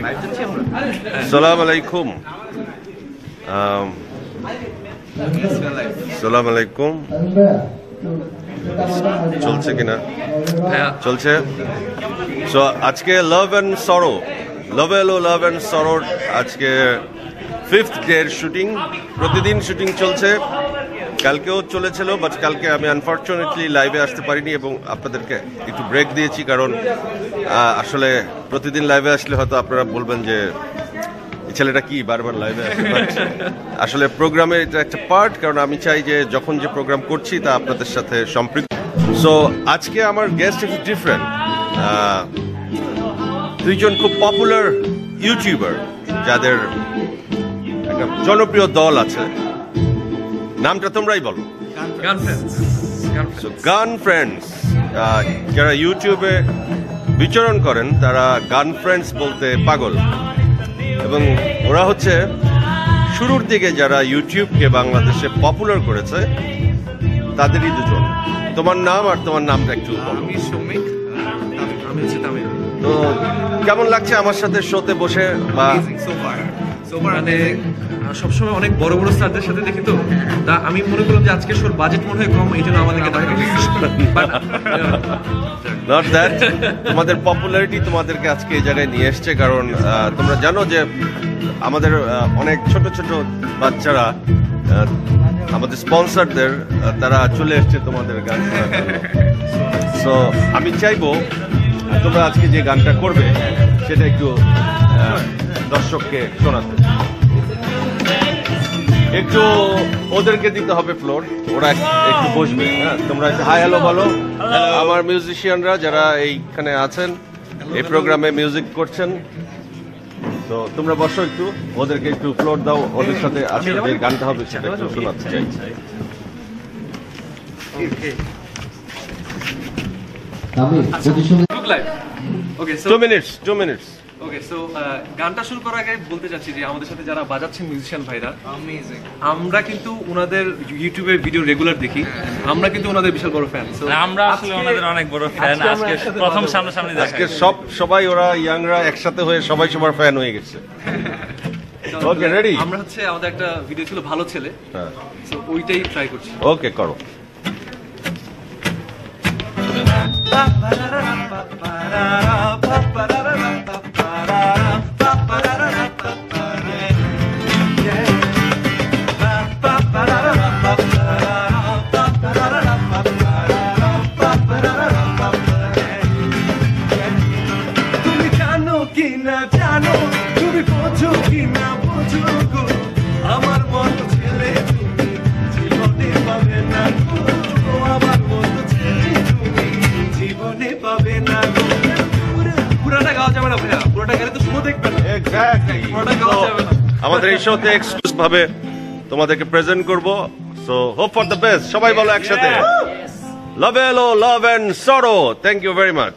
আসসালামু আলাইকুম। আসসালামু আলাইকুম। চলছে কিনা? চলছে। সো আজকে লাভ অ্যান্ড সরো, লাভ অ্যান্ড সরো আজকে 5th ডের শুটিং। প্রতিদিন শুটিং চলছে, কালকেও চলেছিল, বাট কালকে আমি আনফর্চুনেটলি লাইভে আসতে পারিনি এবং আপনাদেরকে একটু ব্রেক দিয়েছি, কারণ আসলে প্রতিদিন লাইভে আসলে হয়তো আপনারা বলবেন যে এই ছেলেটা কি বারবার লাইভে আসে। আসলে প্রোগ্রামের এটা একটা পার্ট, কারণ আমি চাই যে যখন যে প্রোগ্রাম করছি তা আপনাদের সাথে সম্পৃক্ত। সো আজকে আমার গেস্ট একটু ডিফারেন্ট, দুইজন খুব পপুলার ইউটিউবার যাদের একটা জনপ্রিয় দল আছে, নামটা তোমরাই বলো। গান ফ্রেন্ডস। যারা ইউটিউবে বিচরণ করেন তারা গান ফ্রেন্ডস বলতে পাগল, এবং ওরা হচ্ছে শুরুর দিকে যারা ইউটিউবকে বাংলাদেশে পপুলার করেছে তাদেরই দুজন। তোমার নাম আর তোমার নামটা একটু বলো। আমি সৌমিক, আমি হচ্ছে তামিল। তো কেমন লাগছে আমার সাথে শোতে বসে? বা মানে সবসময় অনেক বড় বড় স্টারদের সাথে দেখি, তো তা আমি মনে করলাম যে আজকে শোর বাজেট মনে হয় কম, এই জন্য আমাদেরকে নট দ্যাট, তোমাদের পপুলারিটি তোমাদেরকে আজকে এই জায়গায় নিয়ে এসছে, কারণ তোমরা জানো যে আমাদের অনেক ছোট ছোট বাচ্চারা আমাদের স্পন্সরদের তারা চলে এসছে তোমাদের গান শোনার জন্য। সো আমি চাইবো তোমরা আজকে যে গানটা করবে সেটা একটু দর্শককে শোনাতে, একটু ওদেরকে দিতে হবে ফ্লোর, ওরা একটু বসবে। হ্যাঁ, তোমরা একটু হাই হ্যালো বলো। আমার মিউজিশিয়ানরা যারা এইখানে আছেন, এই প্রোগ্রামে মিউজিক করছেন, তো তোমরা বসো, একটু ওদেরকে একটু ফ্লোর দাও, ওদের সাথে আজকে যে গানটা হবে সেটা একটু শোনাতে চাই। ওকে, 2 মিনিটস। ওকে, সো গানটা শুরু করার আগে বলতে চাচ্ছি যে আমাদের সাথে যারা বাজাচ্ছেন মিউজিশিয়ান ভাইরা, আমরা কিন্তু ওনাদের ইউটিউবে ভিডিও রেগুলার দেখি, আমরা কিন্তু ওনাদের বিশাল বড় ফ্যান। আমরা আসলে ওনাদের অনেক বড় ফ্যান। আজকে প্রথম সামনাসামনি দেখা, আজকে সবাই ওরা ইয়াংরা একসাথে হয়ে সবাই সবার ফ্যান হয়ে গেছে। ওকে, রেডি? আমরা হচ্ছে আমাদের একটা ভিডিও ছিল ভালো ছেলে, সো ওইটাই ট্রাই করছি। ওকে, করো। তুমি জানো কি না জানো, তুমি বোঝো কি না বোঝো গো, আমার মতো ছেলে তুমি জীবনে পাবে না গো, আমার মতো ছেলে তুমি জীবনে পাবে না গো। পুরোটা গাওয়া যাবে না ভাইয়া, পুরোটা গেলে তো শুধু দেখবেন। এক্স্যাক্টলি, পুরোটা গাওয়া যাবে না। আমাদের এই শোতে এক্সক্লুসিভ ভাবে তোমাদেরকে প্রেজেন্ট করব। So hope for the best. সবাই বলো একসাথে, love and sorrow. Thank you very much.